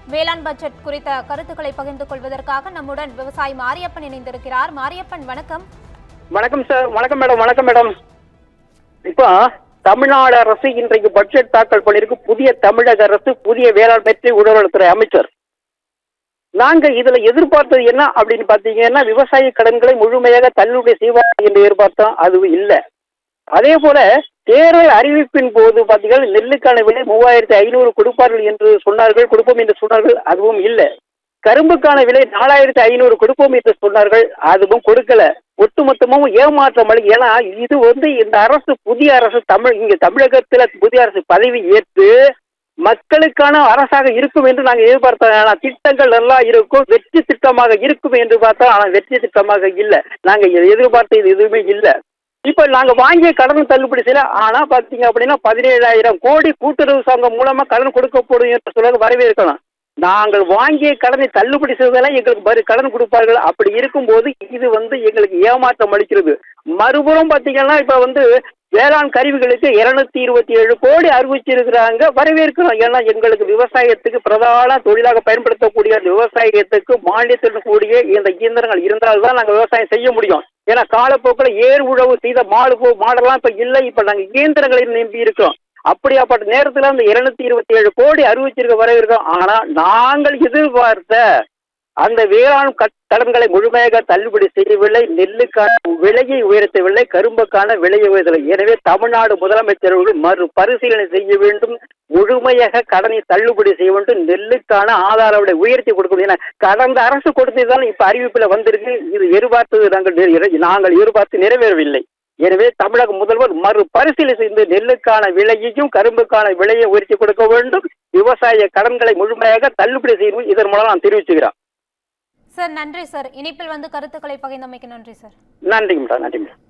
வேளாண் பட்ஜெட் குறித்த கருத்துக்களை பகிர்ந்து கொள்வதற்காக நம்முடன் விவசாயி மாரியப்பன் இணைந்திருக்கிறார். மாரியப்பன், வணக்கம். வணக்கம் சார். வணக்கம் மேடம். வணக்கம் மேடம். இப்போ தமிழ்நாடு அரசு இன்றைக்கு பட்ஜெட் தாக்கல் பண்ணிருக்கு. புதிய தமிழக அரசு, புதிய வேளாண்மை உழவர்துறை அமைச்சர். நாங்க இதுல எதிர்பார்த்தது என்ன அப்படின்னு பாத்தீங்கன்னா, விவசாய கடன்களை முழுமையாக தள்ளுபடி செய்வார் என்று எதிர்பார்த்தோம். அதுவும் இல்லை. அதே போல தேர்தல் அறிவிப்பின் போது பாத்தீங்கன்னா நெல்லுக்கான விலை 3500 கொடுப்பார்கள் என்று சொன்னார்கள், கொடுப்போம் என்று சொன்னார்கள். அதுவும் இல்லை. கரும்புக்கான விலை 4500 கொடுப்போம் என்று சொன்னார்கள். அதுவும் கொடுக்கல. ஒட்டுமொத்தமும் ஏமாற்றம் அளிக்கும். ஏன்னா இது இந்த அரசு, புதிய அரசு, இங்க தமிழகத்துல புதிய அரசு பதவி ஏற்று மக்களுக்கான அரசாக இருக்கும் என்று நாங்கள் எதிர்பார்த்தோம். ஆனா திட்டங்கள் எல்லாம் இருக்கும், வெற்றி திட்டமாக இருக்கும் என்று பார்த்தோம். ஆனா வெற்றி திட்டமாக இல்லை. நாங்க எதிர்பார்த்தது எதுவுமே இல்லை. இப்ப நாங்க வாங்கிய கடன் தள்ளுபடி செய்யல. ஆனா பாத்தீங்க அப்படின்னா 17,000 கோடி கூட்டுறவு சங்கம் மூலமா கடன் கொடுக்கப்படும் என்று சொல்ல வரவேற்கலாம். நாங்கள் வாங்கிய கடனை தள்ளுபடி செய்வதெல்லாம் எங்களுக்கு கடன் கொடுப்பார்கள். அப்படி இருக்கும்போது இது எங்களுக்கு ஏமாற்றம் அளிக்கிறது. மறுபுறம் பாத்தீங்கன்னா இப்ப வேளாண் கருவிகளுக்கு 227 கோடி அறிவிச்சிருக்கிறாங்க. வரவேற்கிறோம். ஏன்னா எங்களுக்கு விவசாயத்துக்கு பிரதான தொழிலாக பயன்படுத்தக்கூடிய விவசாயத்துக்கு மானியத்துடன் கூடிய இந்த இயந்திரங்கள் இருந்தால்தான் நாங்கள் விவசாயம் செய்ய முடியும். ஏன்னா காலப்போக்கில் ஏர் உழவு செய்த மாடெல்லாம் இப்ப இல்லை. இப்ப நாங்கள் இயந்திரங்களை நம்பி இருக்கோம். அப்படியாப்பட்ட நேரத்தில் அந்த 227 கோடி அறிவிச்சிருக்க வரவிருக்கோம். ஆனா நாங்கள் எதிர்பார்த்த அந்த வேளாண் கடன்களை முழுமையாக தள்ளுபடி செய்யவில்லை. நெல்லுக்கான விலையை உயர்த்தவில்லை, கரும்புக்கான விலையை உயர்த்தவில்லை. எனவே தமிழ்நாடு முதலமைச்சர் மறு பரிசீலனை செய்ய வேண்டும். முழுமையாக கடனை தள்ளுபடி செய்ய வேண்டும். நெல்லுக்கான ஆதார விலை உயர்த்தி கொடுக்க முடியும். ஏன்னா கடந்த அரசு கொடுத்ததுதான் இப்ப அறிவிப்புல வந்திருக்கு. இது எதிர்பார்த்தது நாங்கள் எதிர்பார்த்து நிறைவேறவில்லை. எனவே தமிழக முதல்வர் மறு பரிசீலனை செய்து நெல்லுக்கான விலையையும் கரும்புக்கான விலையை உயர்த்தி கொடுக்க வேண்டும். விவசாய கடன்களை முழுமையாக தள்ளுபடி செய்யணும். இதன் மூலம் நான் தெரிவிச்சுக்கிறேன். சார், நன்றி சார். இணைப்பில் கருத்துக்களை பகிர்ந்தமைக்கு நன்றி சார். நன்றிங்க மேடம். நன்றி மேடம்.